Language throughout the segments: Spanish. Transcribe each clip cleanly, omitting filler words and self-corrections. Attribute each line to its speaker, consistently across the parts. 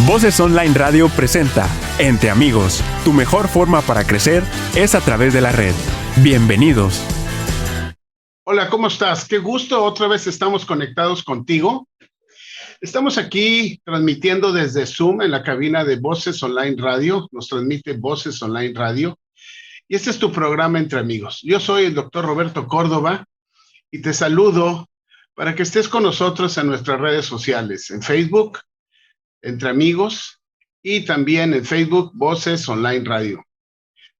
Speaker 1: Voces Online Radio presenta Entre Amigos. Tu mejor forma para crecer es a través de la red. Bienvenidos.
Speaker 2: Hola, ¿cómo estás? Qué gusto, otra vez estamos conectados contigo. Estamos aquí transmitiendo desde Zoom en la cabina de Voces Online Radio. Nos transmite Voces Online Radio. Y este es tu programa Entre Amigos. Yo soy el doctor Roberto Córdoba y te saludo para que estés con nosotros en nuestras redes sociales, en Facebook, Entre Amigos, y también en Facebook, Voces Online Radio.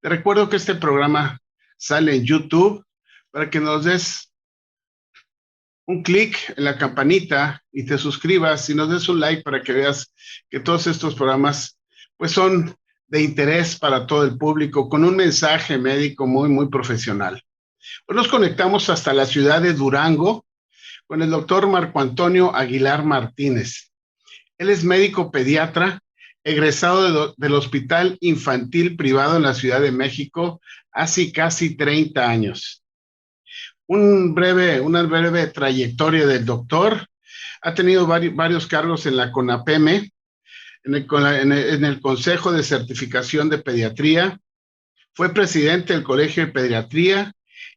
Speaker 2: Te recuerdo que este programa sale en YouTube para que nos des un clic en la campanita y te suscribas y nos des un like para que veas que todos estos programas pues son de interés para todo el público con un mensaje médico muy profesional. Hoy nos conectamos hasta la ciudad de Durango con el doctor Marco Antonio Aguilar Martínez. Él es médico pediatra, egresado del Hospital Infantil Privado en la Ciudad de México hace casi 30 años. Una breve trayectoria del doctor. Ha tenido varios cargos en la CONAPEME, en el Consejo de Certificación de Pediatría. Fue presidente del Colegio de Pediatría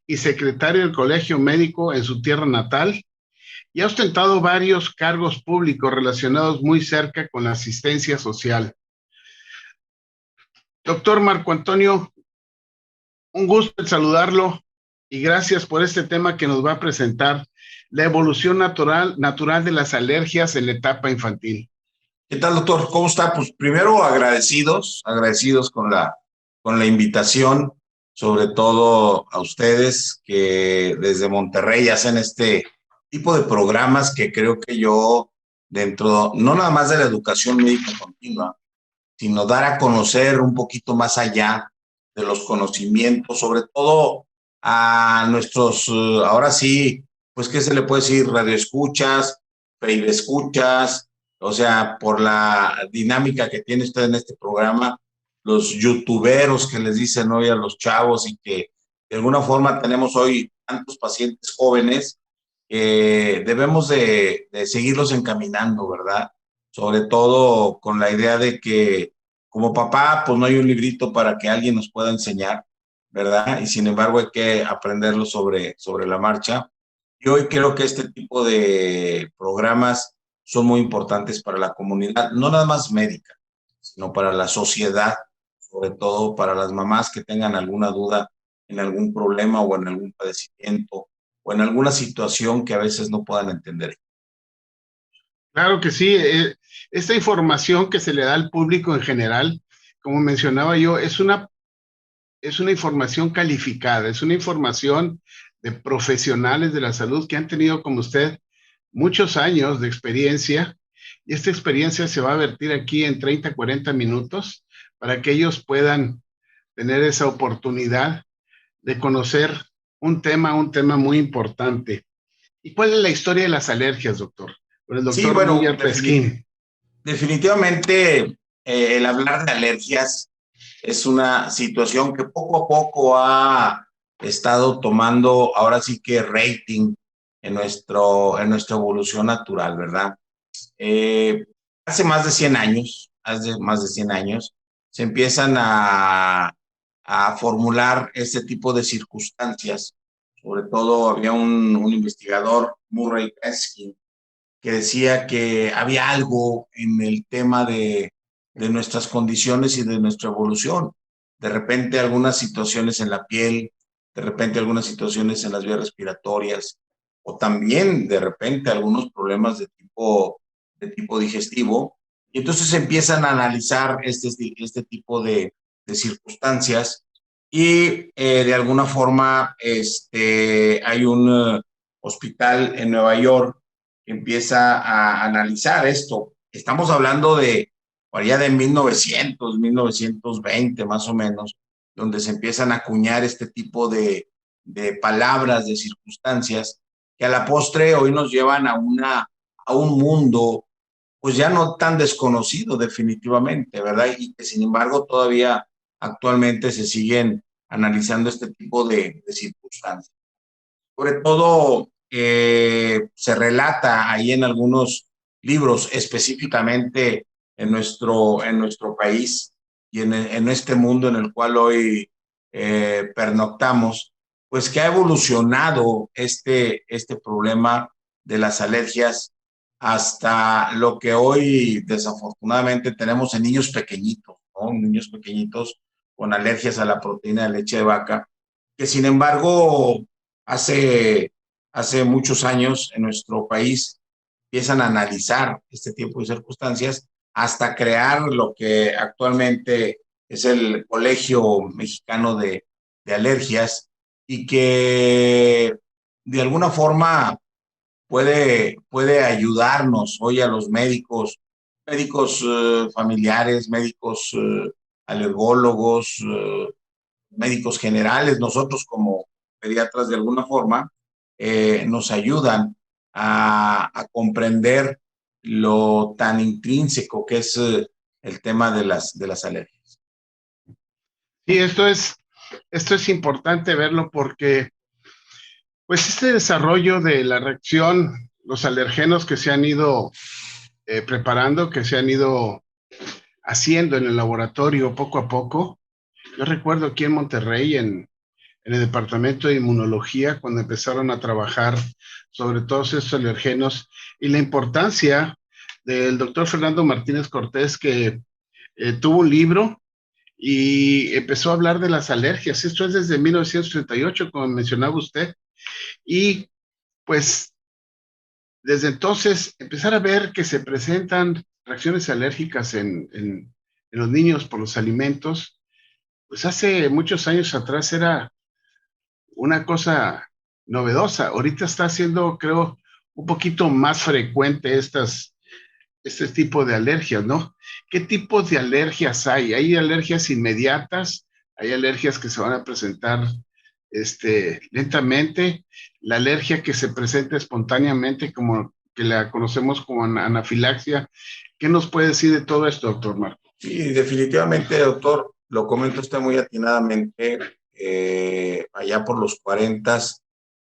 Speaker 2: y secretario del Colegio Médico en su tierra natal. Y ha ostentado varios cargos públicos relacionados muy cerca con la asistencia social. Doctor Marco Antonio, un gusto en saludarlo y gracias por este tema que nos va a presentar, la evolución natural de las alergias en la etapa infantil.
Speaker 3: ¿Qué tal, doctor? ¿Cómo está? Pues primero agradecidos con la invitación, sobre todo a ustedes que desde Monterrey hacen este tipo de programas que creo que yo, dentro, no nada más de la educación médica continua, sino dar a conocer un poquito más allá de los conocimientos, sobre todo a nuestros, ahora sí, pues, ¿qué se le puede decir? Radioescuchas, escuchas, o sea, por la dinámica que tiene usted en este programa, los youtuberos que les dicen hoy a los chavos y que de alguna forma tenemos hoy tantos pacientes jóvenes, debemos de seguirlos encaminando, ¿verdad? Sobre todo con la idea de que como papá, pues no hay un librito para que alguien nos pueda enseñar, ¿verdad? Y sin embargo hay que aprenderlo sobre la marcha. Y hoy creo que este tipo de programas son muy importantes para la comunidad, no nada más médica, sino para la sociedad, sobre todo para las mamás que tengan alguna duda en algún problema o en algún padecimiento o en alguna situación que a veces no puedan entender.
Speaker 2: Claro que sí, esta información que se le da al público en general, como mencionaba yo, es una información calificada, es una información de profesionales de la salud que han tenido como usted muchos años de experiencia y esta experiencia se va a vertir aquí en 30, 40 minutos para que ellos puedan tener esa oportunidad de conocer un tema muy importante. ¿Y cuál es la historia de las alergias, doctor? Con el
Speaker 3: Sí,
Speaker 2: doctor
Speaker 3: bueno,
Speaker 2: Roger Pesquín.
Speaker 3: definitivamente el hablar de alergias es una situación que poco a poco ha estado tomando ahora sí que rating en nuestra evolución natural, ¿verdad? Hace más de 100 años, se empiezan a formular este tipo de circunstancias. Sobre todo había un investigador, Murray Peskin, que decía que había algo en el tema de nuestras condiciones y de nuestra evolución. De repente algunas situaciones en la piel, de repente algunas situaciones en las vías respiratorias, o también de repente algunos problemas de tipo digestivo. Y entonces empiezan a analizar este tipo de circunstancias y de alguna forma hay un hospital en Nueva York empieza a analizar esto. Estamos hablando de allá de 1920 más o menos, donde se empiezan a acuñar este tipo de palabras, de circunstancias, que a la postre hoy nos llevan a un mundo pues ya no tan desconocido definitivamente, ¿verdad? Y que sin embargo todavía actualmente se siguen analizando este tipo de circunstancias. Sobre todo se relata ahí en algunos libros específicamente en nuestro país y en este mundo en el cual hoy pernoctamos, pues que ha evolucionado este problema de las alergias hasta lo que hoy desafortunadamente tenemos en niños pequeñitos, ¿no? Niños pequeñitos con alergias a la proteína de leche de vaca, que sin embargo hace muchos años en nuestro país empiezan a analizar este tipo de circunstancias hasta crear lo que actualmente es el Colegio Mexicano de Alergias y que de alguna forma puede ayudarnos hoy a los médicos familiares, médicos alergólogos, médicos generales, nosotros como pediatras de alguna forma, nos ayudan a comprender lo tan intrínseco que es el tema de las alergias.
Speaker 2: Sí, esto es importante verlo porque, pues, este desarrollo de la reacción, los alergenos que se han ido preparando, que se han ido haciendo en el laboratorio poco a poco. Yo recuerdo aquí en Monterrey, en el departamento de inmunología, cuando empezaron a trabajar sobre todos estos alergenos y la importancia del doctor Fernando Martínez Cortés, que tuvo un libro y empezó a hablar de las alergias. Esto es desde 1938, como mencionaba usted, y pues desde entonces empezar a ver que se presentan reacciones alérgicas en los niños por los alimentos, pues hace muchos años atrás era una cosa novedosa. Ahorita está siendo, creo, un poquito más frecuente este tipo de alergias, ¿no? ¿Qué tipos de alergias hay? ¿Hay alergias inmediatas? ¿Hay alergias que se van a presentar lentamente? La alergia que se presenta espontáneamente, como que la conocemos como anafilaxia. ¿Qué nos puede decir de todo esto, doctor Marco?
Speaker 3: Sí, definitivamente, doctor, lo comenta usted muy atinadamente. Allá por los 40,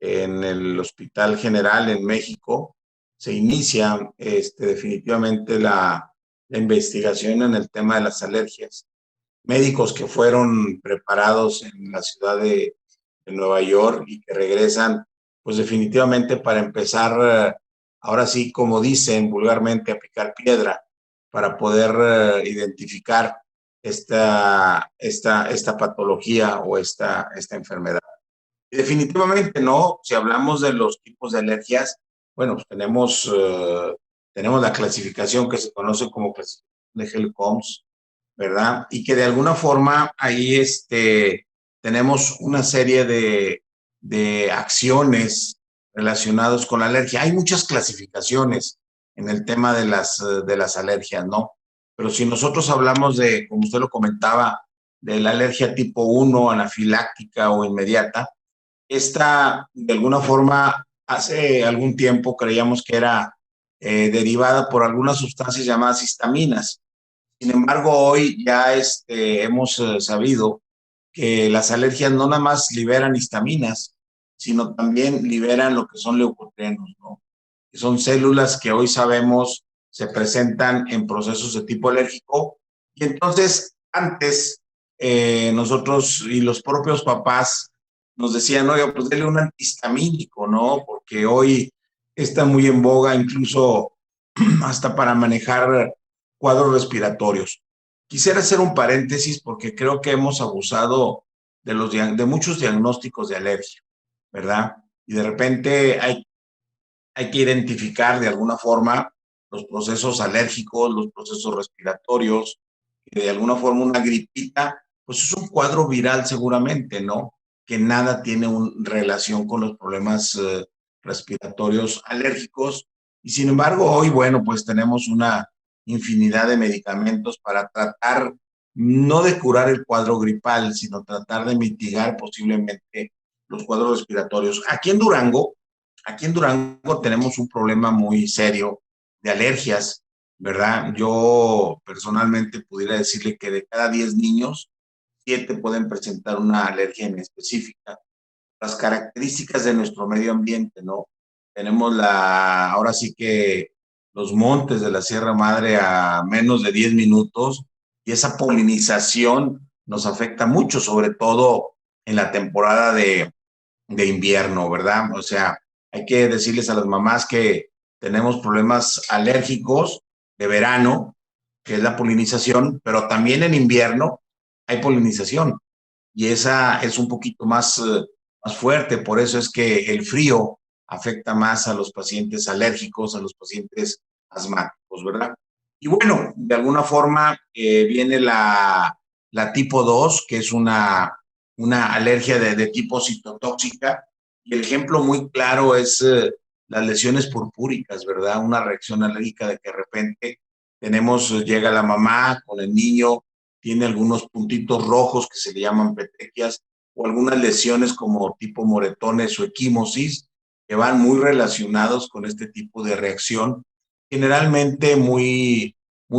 Speaker 3: en el Hospital General en México, se inicia definitivamente la investigación en el tema de las alergias. Médicos que fueron preparados en la ciudad de Nueva York y que regresan, pues definitivamente para empezar, ahora sí, como dicen vulgarmente, a picar piedra para poder identificar esta patología o esta enfermedad. Y definitivamente no, si hablamos de los tipos de alergias, bueno, pues tenemos la clasificación que se conoce como clasificación de Helmholtz, ¿verdad? Y que de alguna forma ahí tenemos una serie de acciones relacionadas con la alergia. Hay muchas clasificaciones en el tema de las alergias, ¿no? Pero si nosotros hablamos de, como usted lo comentaba, de la alergia tipo 1, anafiláctica o inmediata, esta de alguna forma hace algún tiempo creíamos que era derivada por algunas sustancias llamadas histaminas. Sin embargo, hoy ya hemos sabido que las alergias no nada más liberan histaminas, sino también liberan lo que son leucotrienos, ¿no? Que son células que hoy sabemos se presentan en procesos de tipo alérgico. Y entonces, antes, nosotros y los propios papás nos decían, oye, pues dele un antihistamínico, ¿no? Porque hoy está muy en boga, incluso hasta para manejar cuadros respiratorios. Quisiera hacer un paréntesis porque creo que hemos abusado de muchos diagnósticos de alergia, ¿verdad? Y de repente hay que identificar de alguna forma los procesos alérgicos, los procesos respiratorios, y de alguna forma una gripita, pues es un cuadro viral seguramente, ¿no? Que nada tiene relación con los problemas respiratorios alérgicos. Y sin embargo, hoy, bueno, pues tenemos una infinidad de medicamentos para tratar, no de curar el cuadro gripal, sino tratar de mitigar posiblemente los cuadros respiratorios. Aquí en Durango tenemos un problema muy serio de alergias, ¿verdad? Yo personalmente pudiera decirle que de cada 10 niños, 7 pueden presentar una alergia en específica. Las características de nuestro medio ambiente, ¿no? Tenemos ahora sí que los montes de la Sierra Madre a menos de 10 minutos y esa polinización nos afecta mucho, sobre todo en la temporada de invierno, ¿verdad? O sea, hay que decirles a las mamás que tenemos problemas alérgicos de verano, que es la polinización, pero también en invierno hay polinización y esa es un poquito más fuerte. Por eso es que el frío afecta más a los pacientes alérgicos, a los pacientes asmáticos, ¿verdad? Y bueno, de alguna forma viene la tipo 2, que es una alergia de tipo citotóxica. Y el ejemplo muy claro es las lesiones purpúricas, ¿verdad? Una reacción alérgica de que de repente llega la mamá con el niño, tiene algunos puntitos rojos que se le llaman petequias, o algunas lesiones como tipo moretones o equimosis, que van muy relacionados con este tipo de reacción, generalmente muy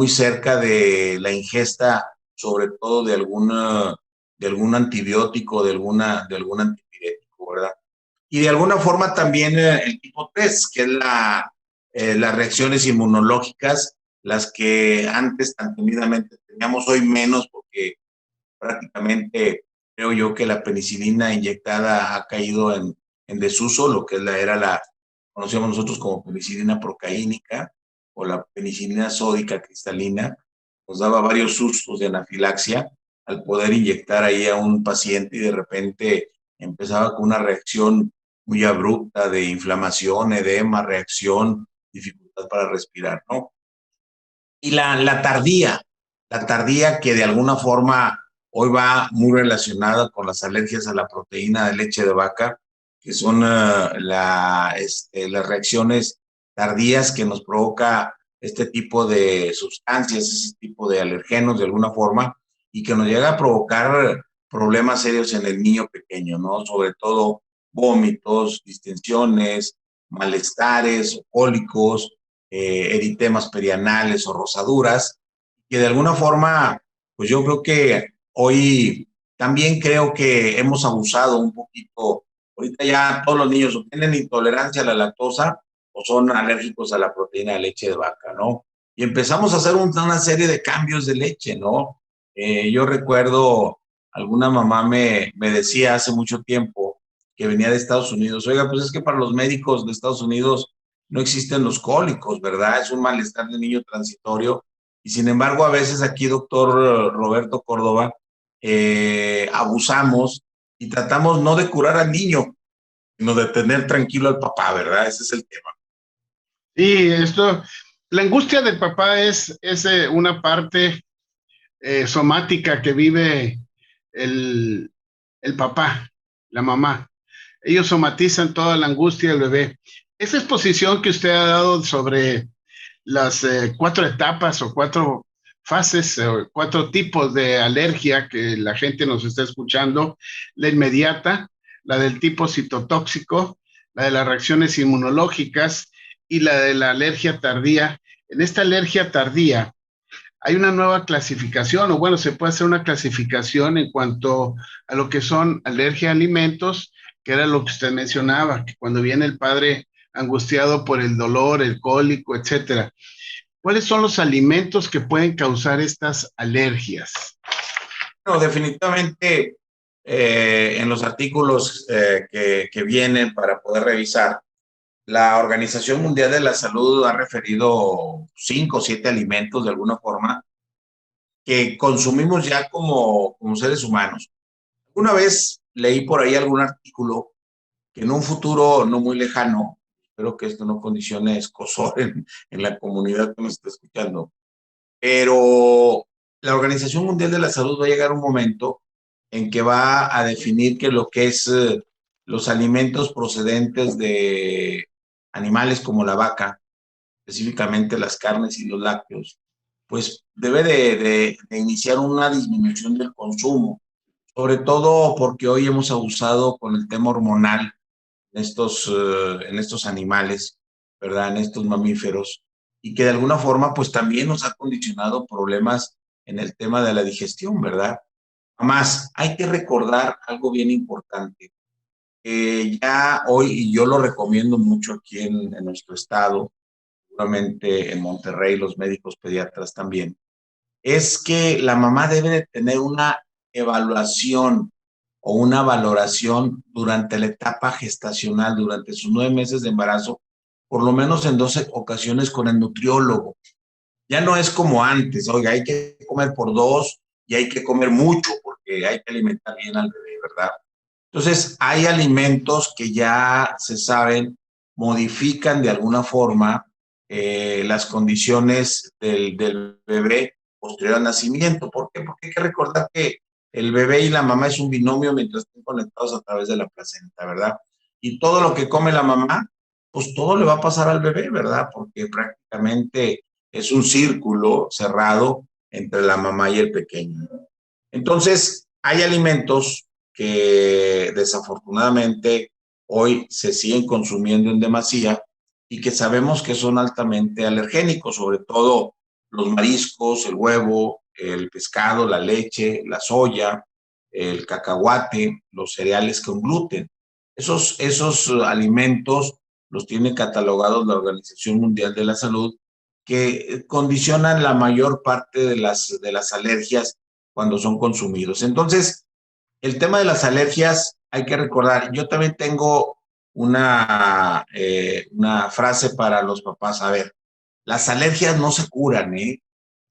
Speaker 3: cerca de la ingesta, sobre todo de algún antibiótico, de algún antipirético, ¿verdad? Y de alguna forma también el tipo 3, que es las reacciones inmunológicas, las que antes tan timidamente teníamos, hoy menos, porque prácticamente creo yo que la penicilina inyectada ha caído en desuso, lo que era conocíamos nosotros como penicilina procaínica o la penicilina sódica cristalina, nos daba varios sustos de anafilaxia al poder inyectar ahí a un paciente y de repente empezaba con una reacción muy abrupta de inflamación, edema, reacción, dificultad para respirar, ¿no? Y la tardía que de alguna forma hoy va muy relacionada con las alergias a la proteína de leche de vaca, que son las reacciones tardías que nos provoca este tipo de sustancias, ese tipo de alergenos de alguna forma, y que nos llega a provocar problemas serios en el niño pequeño, ¿no? Sobre todo vómitos, distensiones, malestares, cólicos, eritemas perianales o rosaduras, que de alguna forma, pues yo creo que hoy también creo que hemos abusado un poquito. Ahorita ya todos los niños o tienen intolerancia a la lactosa o son alérgicos a la proteína de leche de vaca, ¿no? Y empezamos a hacer una serie de cambios de leche, ¿no? Yo recuerdo, alguna mamá me decía hace mucho tiempo que venía de Estados Unidos, oiga, pues es que para los médicos de Estados Unidos no existen los cólicos, ¿verdad? Es un malestar de niño transitorio. Y sin embargo, a veces aquí, doctor Roberto Córdoba, abusamos y tratamos no de curar al niño, sino de tener tranquilo al papá, ¿verdad? Ese es el tema.
Speaker 2: Sí, la angustia del papá es una parte somática que vive el, el papá, la mamá. Ellos somatizan toda la angustia del bebé. Esa exposición que usted ha dado sobre las 4 etapas o 4 fases o 4 tipos de alergia que la gente nos está escuchando, la inmediata, la del tipo citotóxico, la de las reacciones inmunológicas y la de la alergia tardía. En esta alergia tardía hay una nueva clasificación, o bueno, se puede hacer una clasificación en cuanto a lo que son alergia a alimentos, que era lo que usted mencionaba, que cuando viene el padre angustiado por el dolor, el cólico, etcétera. ¿Cuáles son los alimentos que pueden causar estas alergias?
Speaker 3: No, definitivamente en los artículos que vienen para poder revisar, la Organización Mundial de la Salud ha referido 5 o 7 alimentos de alguna forma que consumimos ya como seres humanos. Una vez leí por ahí algún artículo que en un futuro no muy lejano, espero que esto no condicione escozor en la comunidad que nos está escuchando, pero la Organización Mundial de la Salud va a llegar un momento en que va a definir que lo que es los alimentos procedentes de animales como la vaca, específicamente las carnes y los lácteos, pues debe de iniciar una disminución del consumo, sobre todo porque hoy hemos abusado con el tema hormonal en estos animales, ¿verdad? En estos mamíferos, y que de alguna forma pues también nos ha condicionado problemas en el tema de la digestión, ¿verdad? Además, hay que recordar algo bien importante. Ya hoy, y yo lo recomiendo mucho aquí en nuestro estado, seguramente en Monterrey los médicos pediatras también, es que la mamá debe de tener una evaluación o una valoración durante la etapa gestacional, durante sus 9 meses de embarazo, por lo menos en 12 ocasiones con el nutriólogo. Ya no es como antes, oiga, hay que comer por dos y hay que comer mucho porque hay que alimentar bien al bebé, ¿verdad? Entonces, hay alimentos que ya se saben, modifican de alguna forma las condiciones del bebé posterior al nacimiento. ¿Por qué? Porque hay que recordar que el bebé y la mamá es un binomio mientras estén conectados a través de la placenta, ¿verdad? Y todo lo que come la mamá, pues todo le va a pasar al bebé, ¿verdad? Porque prácticamente es un círculo cerrado entre la mamá y el pequeño. Entonces, hay alimentos que desafortunadamente hoy se siguen consumiendo en demasía y que sabemos que son altamente alergénicos, sobre todo los mariscos, el huevo, el pescado, la leche, la soya, el cacahuate, los cereales con gluten. Esos alimentos los tiene catalogados la Organización Mundial de la Salud, que condicionan la mayor parte de las alergias cuando son consumidos. Entonces, el tema de las alergias, hay que recordar, yo también tengo una frase para los papás. A ver, las alergias no se curan, ¿eh?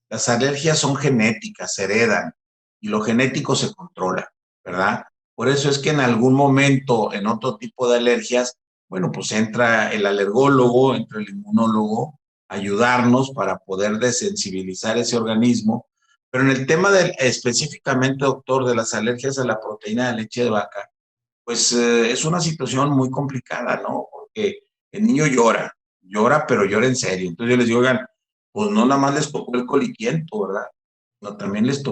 Speaker 3: Las alergias son genéticas, se heredan y lo genético se controla, ¿verdad? Por eso es que en algún momento, en otro tipo de alergias, bueno, pues entra el alergólogo, entra el inmunólogo a ayudarnos para poder desensibilizar ese organismo. Pero en el tema específicamente, doctor, de las alergias a la proteína de leche de vaca, pues es una situación muy complicada, ¿no? Porque el niño llora, pero llora en serio. Entonces yo les digo, oigan, pues no nada más les tocó el coliquiento, ¿verdad? No, también les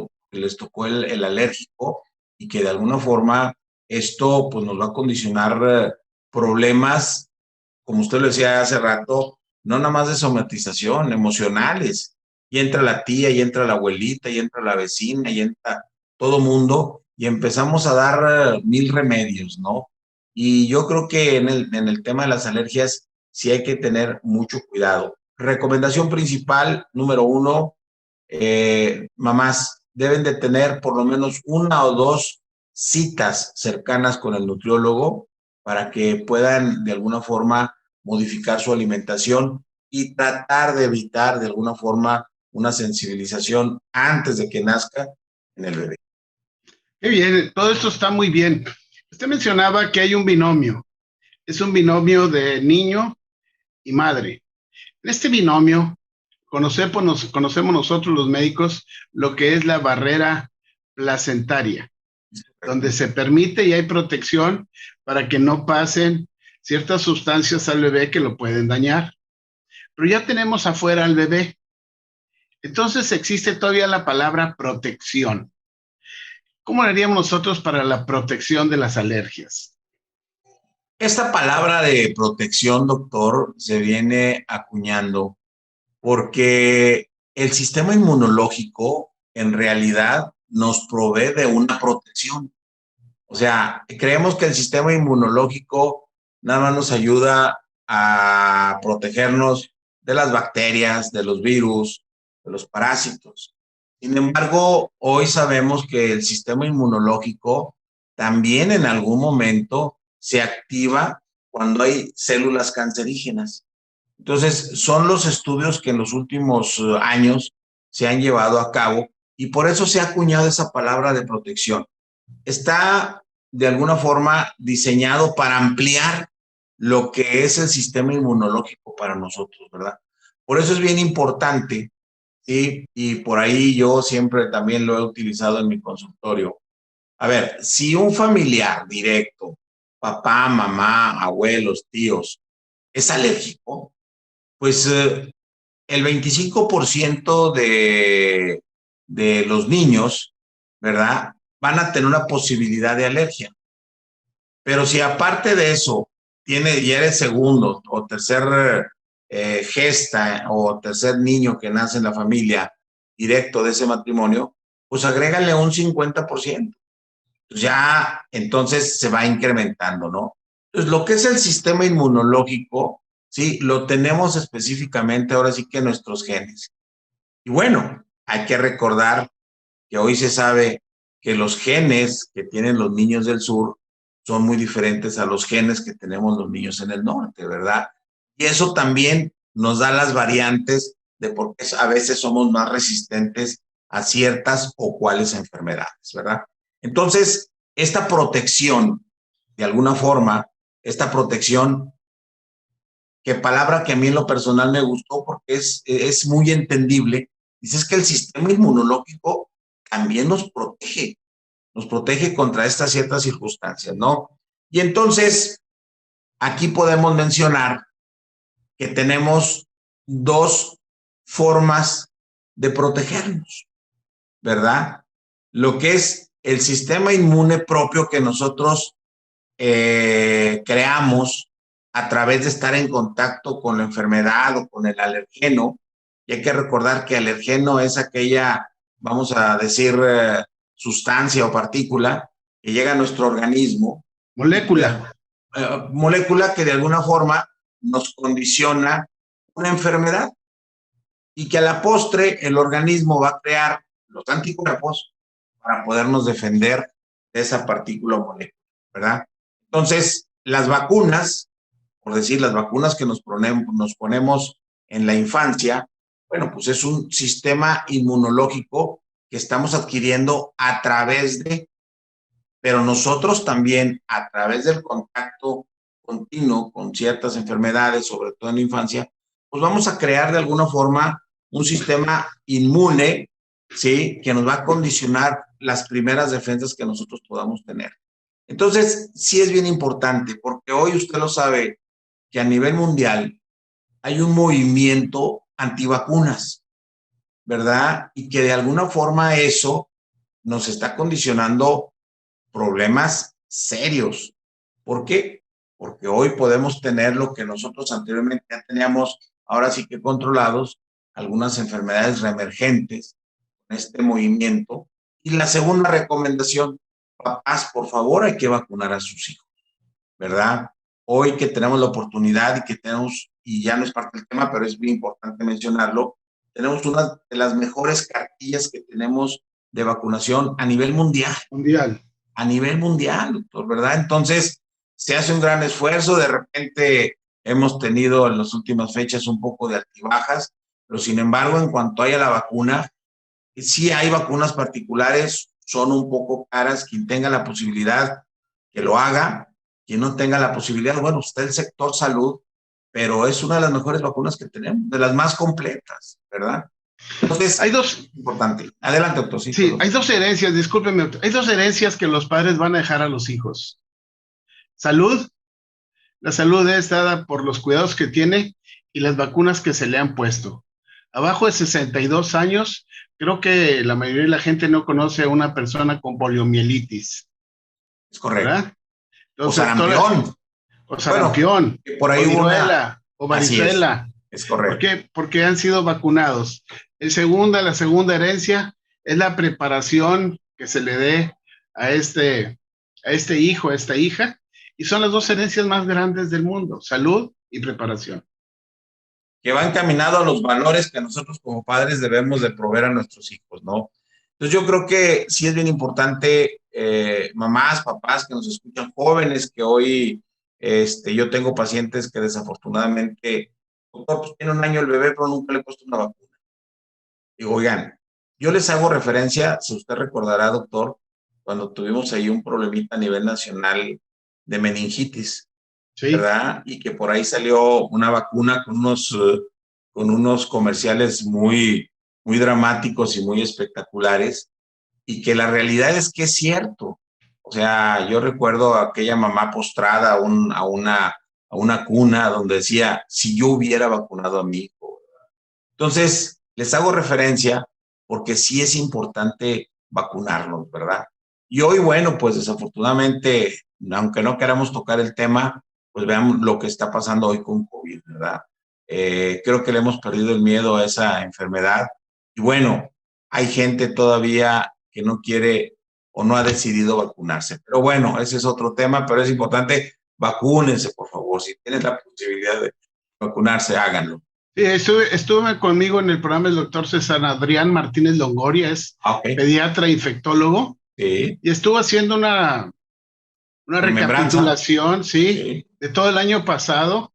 Speaker 3: tocó el alérgico y que de alguna forma esto pues nos va a condicionar problemas, como usted lo decía hace rato, no nada más de somatización, emocionales. Y entra la tía, y entra la abuelita, y entra la vecina, y entra todo mundo, y empezamos a dar 1000 remedios, ¿no? Y yo creo que en el tema de las alergias sí hay que tener mucho cuidado. Recomendación principal, número 1, mamás deben de tener por lo menos 1 o 2 citas cercanas con el nutriólogo para que puedan de alguna forma modificar su alimentación y tratar de evitar de alguna forma una sensibilización antes de que nazca en el bebé.
Speaker 2: Qué bien, todo esto está muy bien. Usted mencionaba que hay un binomio, es un binomio de niño y madre. En este binomio conocemos nosotros los médicos lo que es la barrera placentaria, donde se permite y hay protección para que no pasen ciertas sustancias al bebé que lo pueden dañar. Pero ya tenemos afuera al bebé. Entonces existe todavía la palabra protección. ¿Cómo lo haríamos nosotros para la protección de las alergias?
Speaker 3: Esta palabra de protección, doctor, se viene acuñando porque el sistema inmunológico en realidad nos provee de una protección. O sea, creemos que el sistema inmunológico nada más nos ayuda a protegernos de las bacterias, de los virus, de los parásitos. Sin embargo, hoy sabemos que el sistema inmunológico también en algún momento se activa cuando hay células cancerígenas. Entonces, son los estudios que en los últimos años se han llevado a cabo y por eso se ha acuñado esa palabra de protección. Está de alguna forma diseñado para ampliar lo que es el sistema inmunológico para nosotros, ¿verdad? Por eso es bien importante, ¿sí? Y por ahí yo siempre también lo he utilizado en mi consultorio. A ver, si un familiar directo, papá, mamá, abuelos, tíos, es alérgico, pues el 25% de los niños, ¿verdad? Van a tener una posibilidad de alergia. Pero si aparte de eso ya eres segundo o tercer gesta o tercer niño que nace en la familia directo de ese matrimonio, pues agrégale un 50%. Pues ya entonces se va incrementando, ¿no? Entonces lo que es el sistema inmunológico ¿sí? Lo tenemos específicamente ahora sí que en nuestros genes. Y bueno, hay que recordar que hoy se sabe que los genes que tienen los niños del sur son muy diferentes a los genes que tenemos los niños en el norte, ¿verdad? Y eso también nos da las variantes de por qué a veces somos más resistentes a ciertas o cuáles enfermedades, ¿verdad? Entonces, esta protección, de alguna forma, esta protección, que palabra que a mí en lo personal me gustó porque es muy entendible, dices que el sistema inmunológico también nos protege contra estas ciertas circunstancias, ¿no? Y entonces, aquí podemos mencionar que tenemos dos formas de protegernos, ¿verdad? Lo que es el sistema inmune propio que nosotros creamos a través de estar en contacto con la enfermedad o con el alergeno. Y hay que recordar que alergeno es aquella, vamos a decir, sustancia o partícula que llega a nuestro organismo.
Speaker 2: Molécula.
Speaker 3: Molécula que de alguna forma nos condiciona una enfermedad y que a la postre el organismo va a crear los anticuerpos para podernos defender de esa partícula o molécula, ¿verdad? Entonces, las vacunas, por decir, las vacunas que nos ponemos en la infancia, bueno, pues es un sistema inmunológico que estamos adquiriendo a través de, pero nosotros también a través del contacto continuo con ciertas enfermedades, sobre todo en la infancia, pues vamos a crear de alguna forma un sistema inmune, ¿sí? Que nos va a condicionar las primeras defensas que nosotros podamos tener. Entonces, sí es bien importante, porque hoy usted lo sabe, que a nivel mundial hay un movimiento antivacunas, ¿verdad? Y que de alguna forma eso nos está condicionando problemas serios. ¿Por qué? Porque hoy podemos tener lo que nosotros anteriormente ya teníamos, ahora sí que controlados, algunas enfermedades reemergentes con este movimiento. Y la segunda recomendación, papás, por favor, hay que vacunar a sus hijos, ¿verdad? Hoy que tenemos la oportunidad y que tenemos, y ya no es parte del tema, pero es bien importante mencionarlo, tenemos una de las mejores cartillas que tenemos de vacunación a nivel mundial. A nivel mundial, doctor, ¿verdad? Entonces, se hace un gran esfuerzo. De repente hemos tenido en las últimas fechas un poco de altibajas, pero sin embargo, en cuanto haya la vacuna, sí hay vacunas particulares, son un poco caras. Quien tenga la posibilidad, que lo haga. Quien no tenga la posibilidad, bueno, está el sector salud, pero es una de las mejores vacunas que tenemos, de las más completas, ¿verdad? Entonces,
Speaker 2: hay dos.
Speaker 3: Importante. Adelante, doctor.
Speaker 2: Sí, hay dos herencias, discúlpeme, doctor. Hay dos herencias que los padres van a dejar a los hijos. Salud. La salud es dada por los cuidados que tiene y las vacunas que se le han puesto. Abajo de 62 años, creo que la mayoría de la gente no conoce a una persona con poliomielitis.
Speaker 3: Es correcto.
Speaker 2: ¿Verdad? Entonces,
Speaker 3: o sarampión.
Speaker 2: Bueno,
Speaker 3: por ahí
Speaker 2: o viruela, o varicela.
Speaker 3: Es correcto.
Speaker 2: ¿Por qué? Porque han sido vacunados. La segunda herencia es la preparación que se le dé a este hijo, a esta hija, y son las dos herencias más grandes del mundo: salud y preparación.
Speaker 3: Que va encaminado a los valores que nosotros como padres debemos de proveer a nuestros hijos, ¿no? Entonces yo creo que sí es bien importante, mamás, papás que nos escuchan, jóvenes que hoy, yo tengo pacientes que desafortunadamente, doctor, pues tiene 1 año el bebé, pero nunca le he puesto una vacuna. Digo, oigan, yo les hago referencia, si usted recordará, doctor, cuando tuvimos ahí un problemita a nivel nacional de meningitis, sí, ¿verdad? Y que por ahí salió una vacuna con unos comerciales muy, muy dramáticos y muy espectaculares, y que la realidad es que es cierto. O sea, yo recuerdo a aquella mamá postrada a una cuna donde decía, si yo hubiera vacunado a mi hijo. Entonces, les hago referencia porque sí es importante vacunarlos, ¿verdad? Y hoy, bueno, pues desafortunadamente, aunque no queramos tocar el tema, pues veamos lo que está pasando hoy con COVID, ¿verdad? Creo que le hemos perdido el miedo a esa enfermedad. Y bueno, hay gente todavía que no quiere o no ha decidido vacunarse. Pero bueno, ese es otro tema, pero es importante, vacúnense, por favor, si tienen la posibilidad vacunarse, háganlo.
Speaker 2: Sí, estuve conmigo en el programa el doctor César Adrián Martínez Longoria, es pediatra infectólogo, y estuvo haciendo una recapitulación, sí, de todo el año pasado,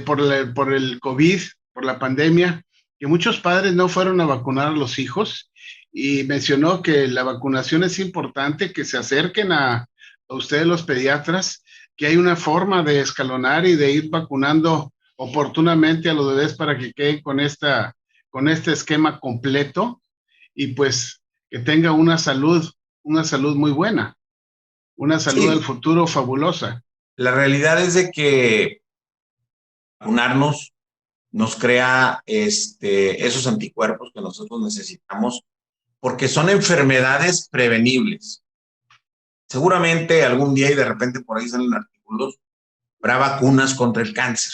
Speaker 2: por el COVID, por la pandemia, que muchos padres no fueron a vacunar a los hijos, y mencionó que la vacunación es importante, que se acerquen a ustedes los pediatras, que hay una forma de escalonar y de ir vacunando oportunamente a los bebés para que queden con este esquema completo, y pues que tenga una salud muy buena, una salud del futuro fabulosa.
Speaker 3: La realidad es de que vacunarnos nos crea esos anticuerpos que nosotros necesitamos, porque son enfermedades prevenibles. Seguramente algún día, y de repente por ahí salen artículos, habrá vacunas contra el cáncer,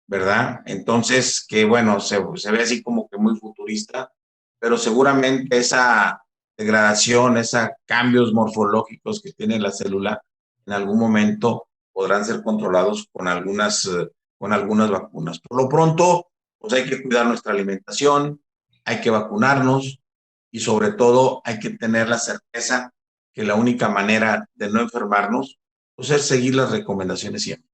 Speaker 3: ¿verdad? Entonces, que bueno, se ve así como que muy futurista, pero seguramente esa degradación, esos cambios morfológicos que tiene la célula, en algún momento podrán ser controlados con algunas vacunas. Por lo pronto, pues hay que cuidar nuestra alimentación, hay que vacunarnos y sobre todo hay que tener la certeza que la única manera de no enfermarnos pues, es seguir las recomendaciones siempre.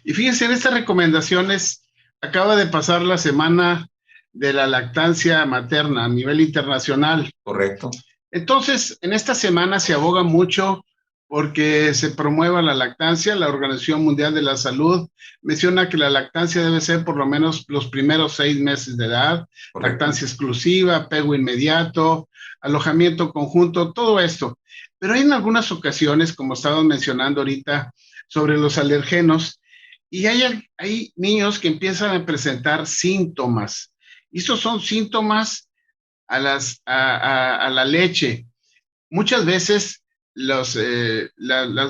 Speaker 2: Y fíjense, en estas recomendaciones acaba de pasar la semana de la lactancia materna a nivel internacional.
Speaker 3: Correcto.
Speaker 2: Entonces, en esta semana se aboga mucho porque se promueva la lactancia. La Organización Mundial de la Salud menciona que la lactancia debe ser por lo menos los primeros 6 meses de edad, correcto, lactancia exclusiva, apego inmediato, alojamiento conjunto, todo esto. Pero hay en algunas ocasiones, como estábamos mencionando ahorita, sobre los alergenos, y hay niños que empiezan a presentar síntomas. Y estos son síntomas a la leche. Muchas veces las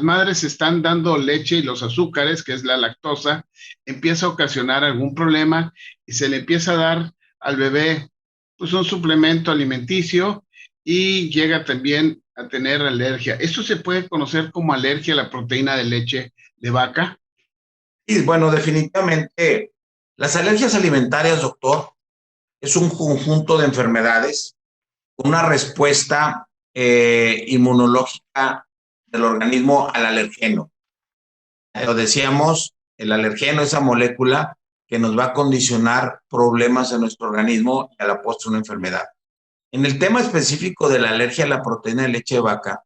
Speaker 2: madres están dando leche y los azúcares, que es la lactosa, empieza a ocasionar algún problema y se le empieza a dar al bebé pues un suplemento alimenticio y llega también a tener alergia. ¿Esto se puede conocer como alergia a la proteína de leche de vaca?
Speaker 3: Y bueno, definitivamente las alergias alimentarias, doctor, es un conjunto de enfermedades con una respuesta inmunológica del organismo al alergeno. Lo decíamos, el alergeno, esa molécula que nos va a condicionar problemas en nuestro organismo y a la postre una enfermedad. En el tema específico de la alergia a la proteína de leche de vaca,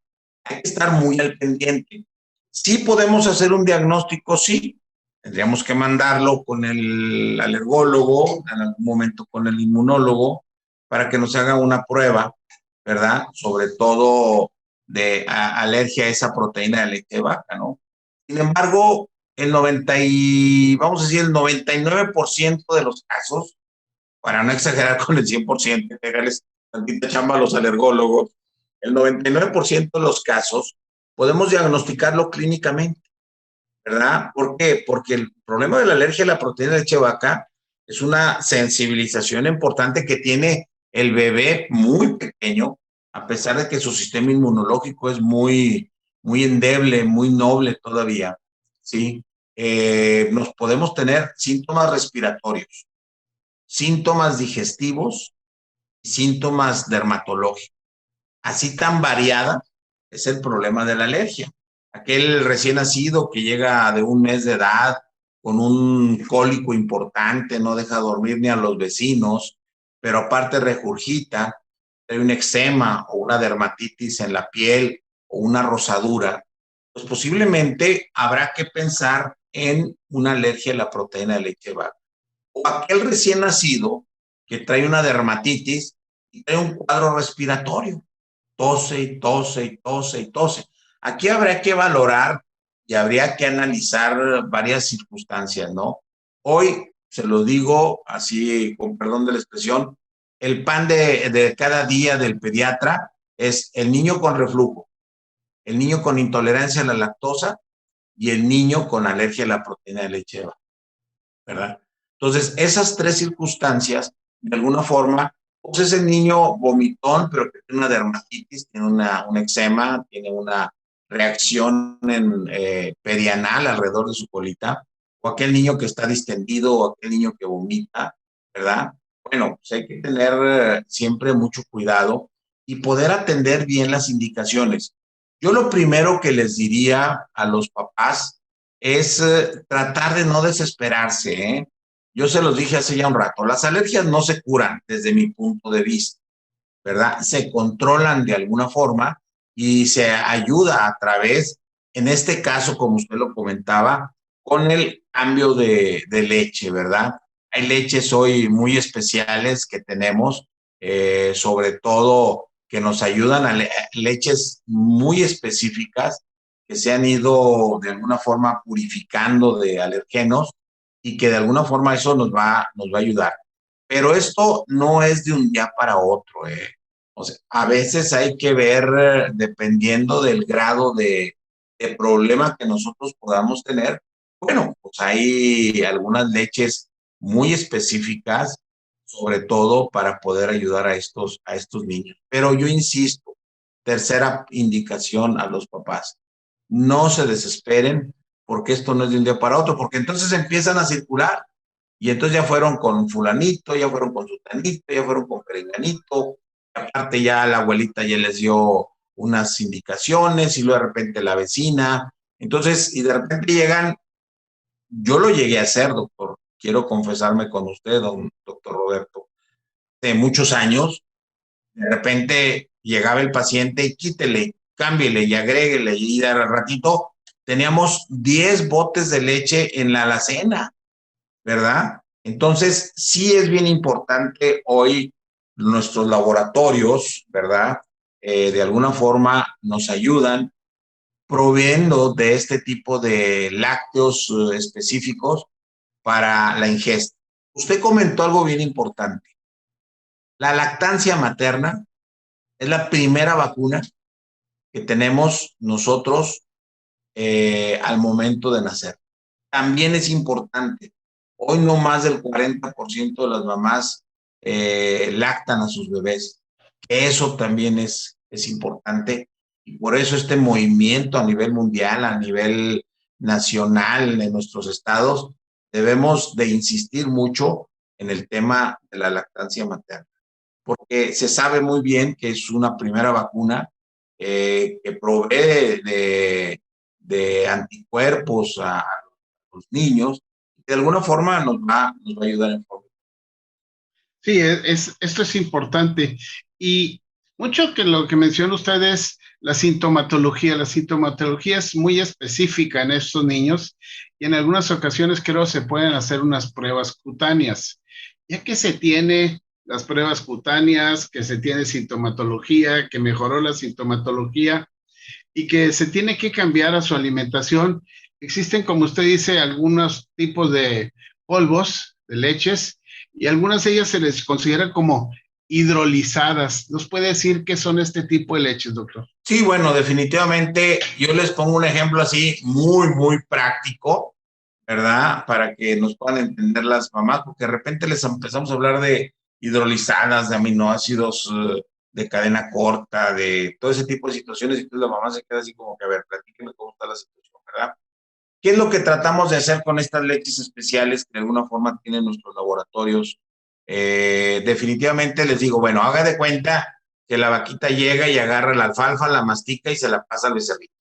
Speaker 3: hay que estar muy al pendiente. ¿Sí podemos hacer un diagnóstico? Sí. Tendríamos que mandarlo con el alergólogo, en algún momento con el inmunólogo, para que nos haga una prueba, ¿verdad? Sobre todo de alergia a esa proteína de leche de vaca, ¿no? Sin embargo, el 99% de los casos, para no exagerar con el 100%, déjales tantita chamba a los alergólogos, el 99% de los casos podemos diagnosticarlo clínicamente, ¿verdad? ¿Por qué? Porque el problema de la alergia a la proteína de leche de vaca es una sensibilización importante que tiene el bebé muy pequeño, a pesar de que su sistema inmunológico es muy endeble, muy noble todavía, ¿sí? Nos podemos tener síntomas respiratorios, síntomas digestivos y síntomas dermatológicos. Así tan variada es el problema de la alergia. Aquel recién nacido que llega de 1 mes de edad con un cólico importante, no deja dormir ni a los vecinos, pero aparte regurgita, hay un eczema o una dermatitis en la piel o una rosadura, pues posiblemente habrá que pensar en una alergia a la proteína de leche de vaca. O aquel recién nacido que trae una dermatitis y trae un cuadro respiratorio, tose y tose y tose y tose. Aquí habría que valorar y habría que analizar varias circunstancias, ¿no? Hoy, se lo digo así, con perdón de la expresión, el pan de cada día del pediatra es el niño con reflujo, el niño con intolerancia a la lactosa y el niño con alergia a la proteína de leche de vaca, ¿verdad? Entonces, esas 3 circunstancias, de alguna forma, pues es el niño vomitón, pero que tiene una dermatitis, tiene un eczema, tiene una reacción perianal alrededor de su colita, o aquel niño que está distendido, o aquel niño que vomita, ¿verdad? Bueno, pues hay que tener siempre mucho cuidado y poder atender bien las indicaciones. Yo lo primero que les diría a los papás es tratar de no desesperarse, ¿eh? Yo se los dije hace ya un rato, las alergias no se curan desde mi punto de vista, ¿verdad? Se controlan de alguna forma y se ayuda a través, en este caso, como usted lo comentaba, con el cambio de leche, ¿verdad? Hay leches hoy muy especiales que tenemos, sobre todo que nos ayudan a leches muy específicas que se han ido de alguna forma purificando de alergenos y que de alguna forma eso nos va a ayudar. Pero esto no es de un día para otro. O sea, a veces hay que ver, dependiendo del grado de problema que nosotros podamos tener, bueno, pues hay algunas leches muy específicas, sobre todo para poder ayudar a estos niños. Pero yo insisto, tercera indicación a los papás, no se desesperen porque esto no es de un día para otro, porque entonces empiezan a circular y entonces ya fueron con fulanito, ya fueron con sutanito, ya fueron con perenganito, aparte ya la abuelita ya les dio unas indicaciones y luego de repente la vecina, entonces, y de repente llegan, yo lo llegué a hacer, doctor, quiero confesarme con usted, doctor Roberto, de muchos años, de repente llegaba el paciente y quítele, cámbiele y agréguele y de ratito teníamos 10 botes de leche en la alacena, ¿verdad? Entonces, sí es bien importante hoy nuestros laboratorios, ¿verdad? De alguna forma nos ayudan proveyendo de este tipo de lácteos específicos para la ingesta. Usted comentó algo bien importante. La lactancia materna es la primera vacuna que tenemos nosotros al momento de nacer. También es importante. Hoy no más del 40% de las mamás lactan a sus bebés. Eso también es importante. Y por eso este movimiento a nivel mundial, a nivel nacional en nuestros estados, debemos de insistir mucho en el tema de la lactancia materna, porque se sabe muy bien que es una primera vacuna que provee de anticuerpos a los niños, de alguna forma nos va a ayudar en forma.
Speaker 2: Sí, esto es importante. Y mucho que lo que menciona usted es la sintomatología. La sintomatología es muy específica en estos niños y en algunas ocasiones creo se pueden hacer unas pruebas cutáneas. Ya que se tiene las pruebas cutáneas, que se tiene sintomatología, que mejoró la sintomatología y que se tiene que cambiar a su alimentación, existen, como usted dice, algunos tipos de polvos, de leches, y algunas de ellas se les considera como hidrolizadas. ¿Nos puede decir qué son este tipo de leches, doctor?
Speaker 3: Sí, bueno, definitivamente yo les pongo un ejemplo así muy, muy práctico, ¿verdad? Para que nos puedan entender las mamás, porque de repente les empezamos a hablar de hidrolizadas, de aminoácidos de cadena corta, de todo ese tipo de situaciones, y entonces la mamá se queda así como que, a ver, platíqueme cómo está la situación, ¿verdad? ¿Qué es lo que tratamos de hacer con estas leches especiales que de alguna forma tienen nuestros laboratorios? Definitivamente les digo, bueno, haga de cuenta que la vaquita llega y agarra la alfalfa, la mastica y se la pasa al becerrito,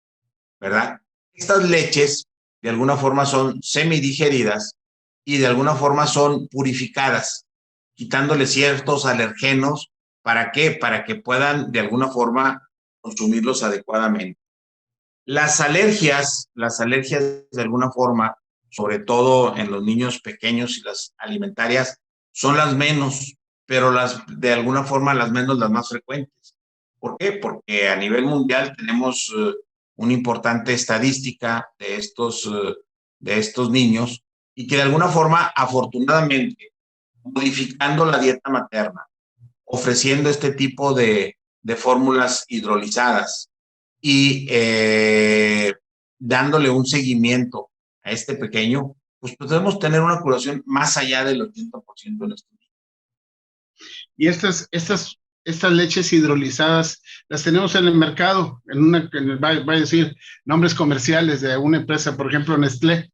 Speaker 3: ¿verdad? Estas leches de alguna forma son semidigeridas y de alguna forma son purificadas, quitándole ciertos alergenos. ¿Para qué? Para que puedan de alguna forma consumirlos adecuadamente. Las alergias de alguna forma, sobre todo en los niños pequeños y las alimentarias, son las menos, pero de alguna forma las menos, las más frecuentes. ¿Por qué? Porque a nivel mundial tenemos una importante estadística de estos niños y que de alguna forma, afortunadamente, modificando la dieta materna, ofreciendo este tipo de fórmulas hidrolizadas y dándole un seguimiento a este pequeño, pues podemos tener una curación más allá del 80% de nuestro niños.
Speaker 2: Y estas leches hidrolizadas las tenemos en el mercado, va a decir nombres comerciales de una empresa, por ejemplo, Nestlé.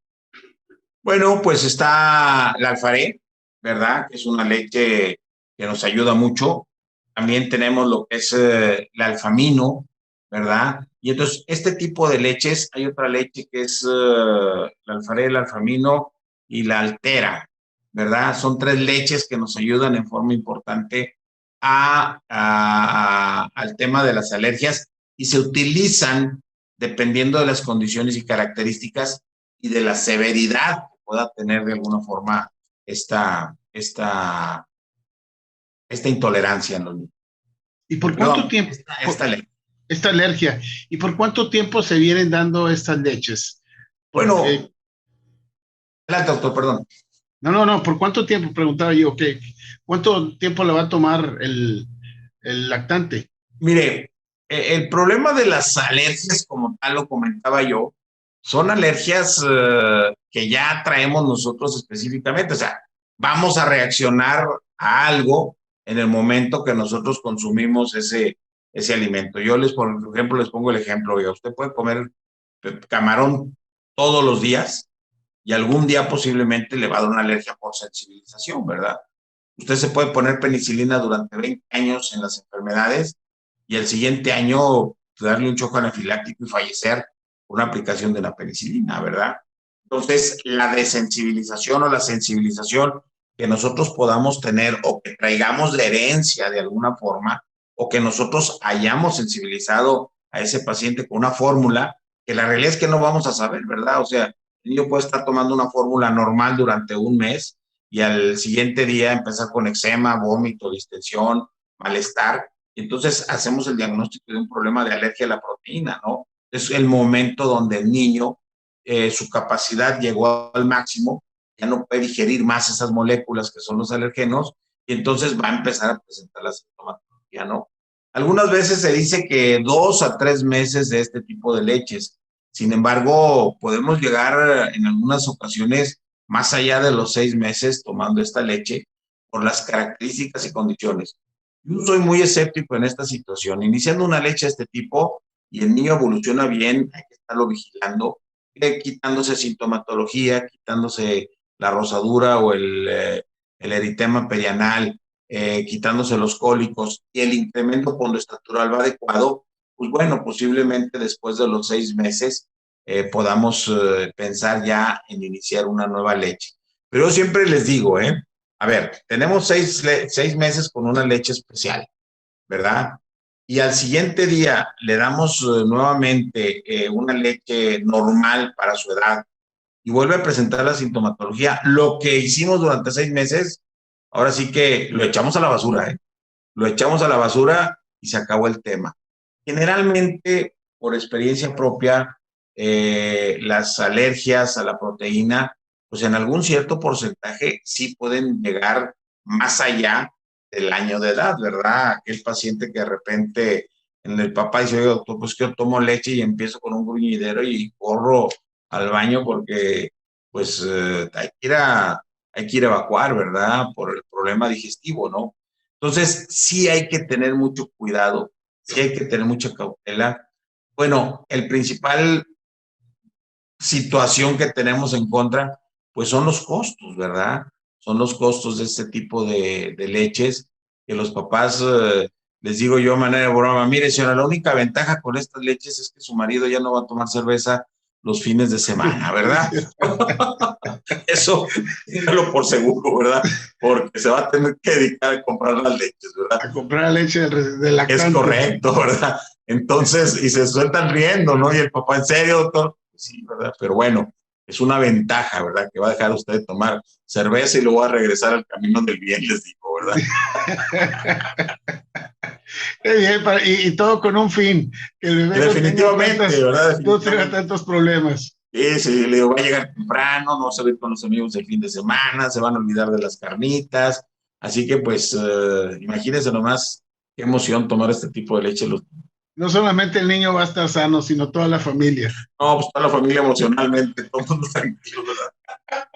Speaker 3: Bueno, pues está la Alfaré, ¿verdad? Que es una leche que nos ayuda mucho. También tenemos lo que es la Alfamino, ¿verdad? Y entonces, este tipo de leches, hay otra leche que es la Alfaré, la Alfamino y la Altera, ¿verdad? Son tres leches que nos ayudan en forma importante al tema de las alergias y se utilizan dependiendo de las condiciones y características y de la severidad que pueda tener de alguna forma esta, esta, esta intolerancia en los niños.
Speaker 2: ¿Y por cuánto tiempo? Esta alergia. ¿Y por cuánto tiempo se vienen dando estas leches? Porque,
Speaker 3: bueno, adelante, doctor, perdón.
Speaker 2: No, ¿por cuánto tiempo? Preguntaba yo, ¿qué? ¿Cuánto tiempo le va a tomar el lactante?
Speaker 3: Mire, el problema de las alergias, como tal lo comentaba yo, son alergias que ya traemos nosotros específicamente. O sea, vamos a reaccionar a algo en el momento que nosotros consumimos ese alimento. Yo por ejemplo, les pongo el ejemplo. Oiga, usted puede comer camarón todos los días y algún día posiblemente le va a dar una alergia por sensibilización, ¿verdad? Usted se puede poner penicilina durante 20 años en las enfermedades y el siguiente año darle un choque anafiláctico y fallecer por una aplicación de la penicilina, ¿verdad? Entonces, la desensibilización o la sensibilización que nosotros podamos tener o que traigamos de herencia de alguna forma o que nosotros hayamos sensibilizado a ese paciente con una fórmula, que la realidad es que no vamos a saber, ¿verdad? O sea, el niño puede estar tomando una fórmula normal durante un mes y al siguiente día empezar con eczema, vómito, distensión, malestar. Entonces hacemos el diagnóstico de un problema de alergia a la proteína, ¿no? Es el momento donde el niño, su capacidad llegó al máximo, ya no puede digerir más esas moléculas que son los alergenos y entonces va a empezar a presentar la sintomatología, ¿no? Algunas veces se dice que 2 a 3 meses de este tipo de leches. Sin embargo, podemos llegar en algunas ocasiones más allá de los 6 meses tomando esta leche por las características y condiciones. Yo soy muy escéptico en esta situación. Iniciando una leche de este tipo y el niño evoluciona bien, hay que estarlo vigilando, quitándose sintomatología, quitándose la rosadura o el eritema perianal, quitándose los cólicos y el incremento pondoestatural va adecuado, pues bueno, posiblemente después de los 6 meses podamos pensar ya en iniciar una nueva leche. Pero yo siempre les digo, a ver, tenemos 6 meses con una leche especial, ¿verdad? Y al siguiente día le damos nuevamente una leche normal para su edad y vuelve a presentar la sintomatología. Lo que hicimos durante 6 meses, ahora sí que lo echamos a la basura, ¿eh? Lo echamos a la basura y se acabó el tema. Generalmente, por experiencia propia, las alergias a la proteína, pues en algún cierto porcentaje sí pueden llegar más allá del año de edad, ¿verdad? Aquel paciente que de repente en el papá dice, oye, doctor, pues que yo tomo leche y empiezo con un gruñidero y corro al baño porque pues hay que ir a evacuar, ¿verdad? Por el problema digestivo, ¿no? Entonces, sí hay que tener mucho cuidado, sí hay que tener mucha cautela. Bueno, el principal situación que tenemos en contra, pues son los costos, ¿verdad? Son los costos de este tipo de leches que los papás, les digo yo de manera de broma, mire señora, la única ventaja con estas leches es que su marido ya no va a tomar cerveza los fines de semana, ¿verdad? Eso, dígalo por seguro, ¿verdad? Porque se va a tener que dedicar a comprar las leches, ¿verdad?
Speaker 2: A comprar leche del lactante.
Speaker 3: Es correcto, ¿verdad? Entonces, y se sueltan riendo, ¿no? Y el papá, ¿en serio, doctor? Sí, ¿verdad? Pero bueno, es una ventaja, ¿verdad? Que va a dejar usted de tomar cerveza y luego va a regresar al camino del bien, les digo, ¿verdad?
Speaker 2: Qué bien, y todo con un fin. Que el bebé
Speaker 3: definitivamente, ¿verdad?
Speaker 2: No tenga tantos problemas.
Speaker 3: Sí, le digo, va a llegar temprano, no se va a ir con los amigos el fin de semana, se van a olvidar de las carnitas. Así que, pues, imagínense nomás qué emoción tomar este tipo de leche.
Speaker 2: No solamente el niño va a estar sano, sino toda la familia.
Speaker 3: No, pues toda la familia emocionalmente, todo el mundo tranquilo, ¿verdad?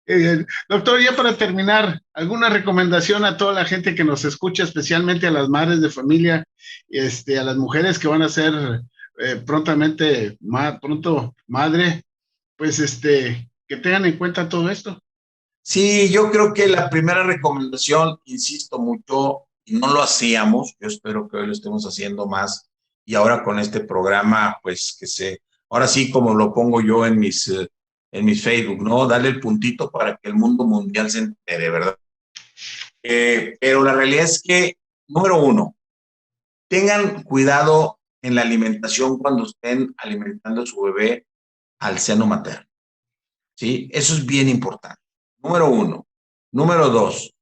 Speaker 2: Qué bien. Doctor, ya para terminar, ¿alguna recomendación a toda la gente que nos escucha, especialmente a las madres de familia, a las mujeres que van a ser pronto madre? Pues que tengan en cuenta todo esto.
Speaker 3: Sí, yo creo que la primera recomendación, insisto mucho, y no lo hacíamos, yo espero que hoy lo estemos haciendo más, y ahora con este programa, pues ahora sí como lo pongo yo en mis Facebook, ¿no? Dale el puntito para que el mundo mundial se entere, ¿verdad? Pero la realidad es que, número uno, tengan cuidado en la alimentación cuando estén alimentando a su bebé al seno materno, ¿sí? Eso es bien importante. Número uno. Número dos,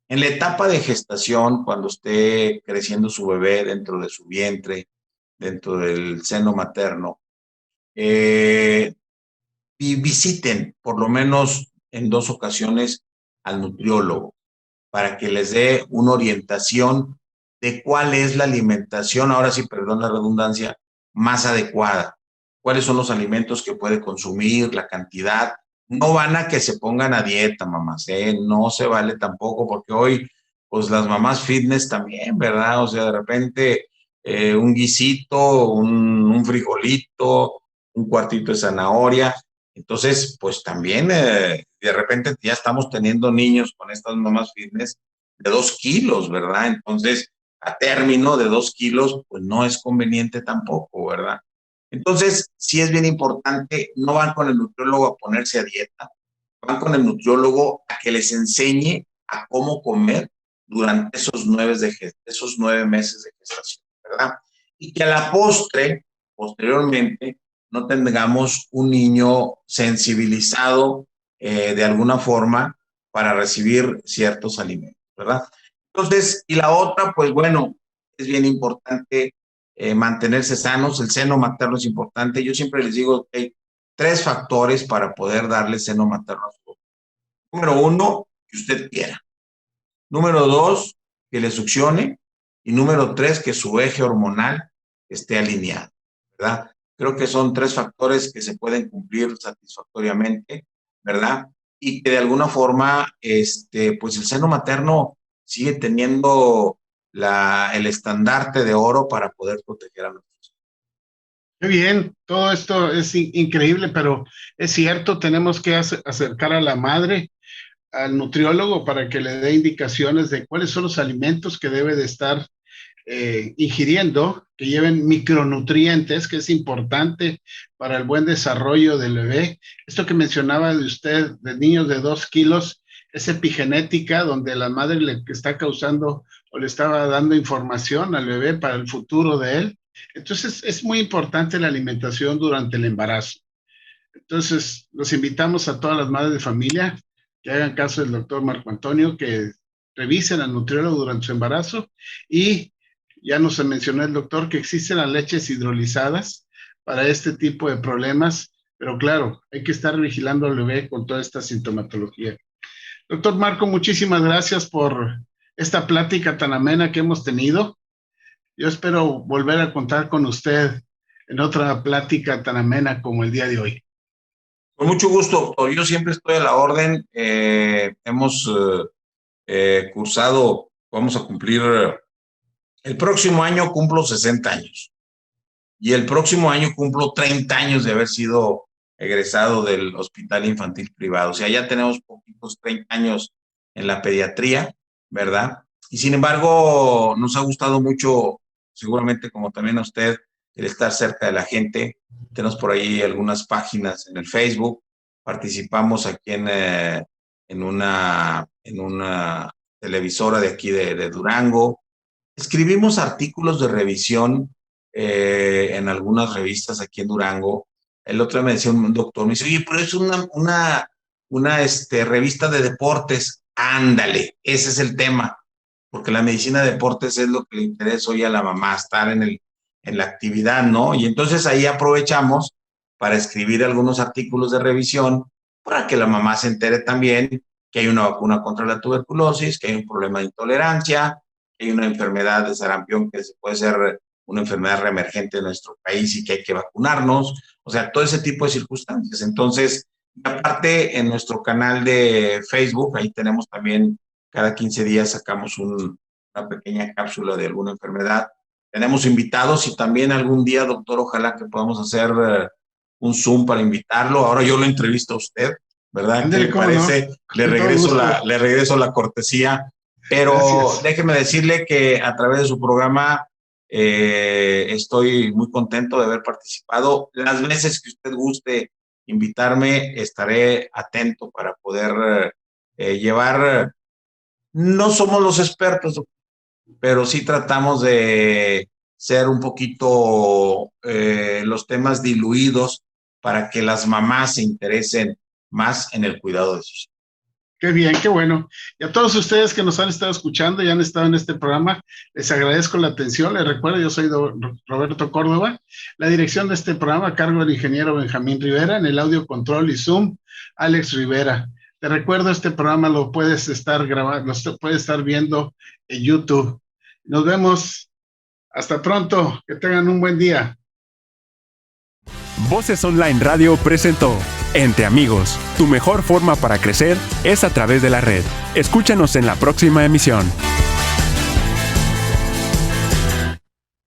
Speaker 3: en la etapa de gestación, cuando esté creciendo su bebé dentro de su vientre, dentro del seno materno, y visiten por lo menos en 2 ocasiones al nutriólogo para que les dé una orientación de cuál es la alimentación, ahora sí, perdón la redundancia, más adecuada. Cuáles son los alimentos que puede consumir, la cantidad. No van a que se pongan a dieta, mamás, ¿eh? No se vale tampoco, porque hoy, pues las mamás fitness también, ¿verdad? O sea, de repente un guisito, un frijolito, un cuartito de zanahoria. Entonces, pues también de repente ya estamos teniendo niños con estas mamás fitness de 2 kilos, ¿verdad? Entonces, a término de 2 kilos, pues no es conveniente tampoco, ¿verdad? Entonces, sí es bien importante, no van con el nutriólogo a ponerse a dieta, van con el nutriólogo a que les enseñe a cómo comer durante esos 9 meses de gestación, ¿verdad? Y que a la posteriormente, no tengamos un niño sensibilizado de alguna forma para recibir ciertos alimentos, ¿verdad? Entonces, y la otra, pues bueno, es bien importante mantenerse sanos, el seno materno es importante. Yo siempre les digo que hay 3 factores para poder darle seno materno a su bebé. Número 1, que usted quiera. Número 2, que le succione. Y número 3, que su eje hormonal esté alineado, ¿verdad? Creo que son 3 factores que se pueden cumplir satisfactoriamente, ¿verdad? Y que de alguna forma, pues el seno materno sigue teniendo el estandarte de oro para poder proteger a nuestros hijos.
Speaker 2: Qué bien, todo esto es increíble, pero es cierto, tenemos que acercar a la madre al nutriólogo para que le dé indicaciones de cuáles son los alimentos que debe de estar ingiriendo, que lleven micronutrientes, que es importante para el buen desarrollo del bebé. Esto que mencionaba de usted, de niños de 2 kilos, es epigenética, donde la madre le está causando o le estaba dando información al bebé para el futuro de él. Entonces, es muy importante la alimentación durante el embarazo. Entonces, los invitamos a todas las madres de familia que hagan caso del doctor Marco Antonio, que revisen al nutriólogo durante su embarazo. Y ya nos mencionó el doctor que existen las leches hidrolizadas para este tipo de problemas, pero claro, hay que estar vigilando al bebé con toda esta sintomatología. Doctor Marco, muchísimas gracias por esta plática tan amena que hemos tenido. Yo espero volver a contar con usted en otra plática tan amena como el día de hoy.
Speaker 3: Con mucho gusto, doctor. Yo siempre estoy a la orden. Hemos cursado, vamos a cumplir, el próximo año cumplo 60 años y el próximo año cumplo 30 años de haber sido egresado del Hospital Infantil Privado. O sea, ya tenemos poquitos 30 años en la pediatría, ¿verdad? Y sin embargo, nos ha gustado mucho, seguramente como también a usted, el estar cerca de la gente. Tenemos por ahí algunas páginas en el Facebook. Participamos aquí en una televisora de aquí de Durango. Escribimos artículos de revisión en algunas revistas aquí en Durango. El otro día me decía un doctor, me dice, oye, pero es una revista de deportes. Ándale, ese es el tema, porque la medicina de deportes es lo que le interesa hoy a la mamá, estar en la actividad, ¿no? Y entonces ahí aprovechamos para escribir algunos artículos de revisión para que la mamá se entere también que hay una vacuna contra la tuberculosis, que hay un problema de intolerancia, que hay una enfermedad de sarampión que puede ser una enfermedad reemergente en nuestro país y que hay que vacunarnos, o sea, todo ese tipo de circunstancias. Entonces, aparte, en nuestro canal de Facebook, ahí tenemos también, cada 15 días sacamos una pequeña cápsula de alguna enfermedad. Tenemos invitados y también algún día, doctor, ojalá que podamos hacer un Zoom para invitarlo. Ahora yo lo entrevisto a usted ¿verdad?
Speaker 2: Ándale,
Speaker 3: ¿Qué le parece?
Speaker 2: no.
Speaker 3: Le regreso la cortesía. Pero
Speaker 2: gracias.
Speaker 3: déjeme decirle que a través de su programa estoy muy contento de haber participado. Las veces que usted guste invitarme, estaré atento para poder llevar. No somos los expertos, pero sí tratamos de ser un poquito los temas diluidos para que las mamás se interesen más en el cuidado de sus hijos.
Speaker 2: Qué bien, qué bueno. Y a todos ustedes que nos han estado escuchando y han estado en este programa, les agradezco la atención. Les recuerdo, yo soy Roberto Córdoba. La dirección de este programa a cargo del ingeniero Benjamín Rivera, en el audio control y Zoom, Alex Rivera. Te recuerdo, este programa lo puedes estar grabando, lo puedes estar viendo en YouTube. Nos vemos. Hasta pronto. Que tengan un buen día.
Speaker 1: Voces Online Radio presentó Entre Amigos. Tu mejor forma para crecer es a través de la red. Escúchanos en la próxima emisión.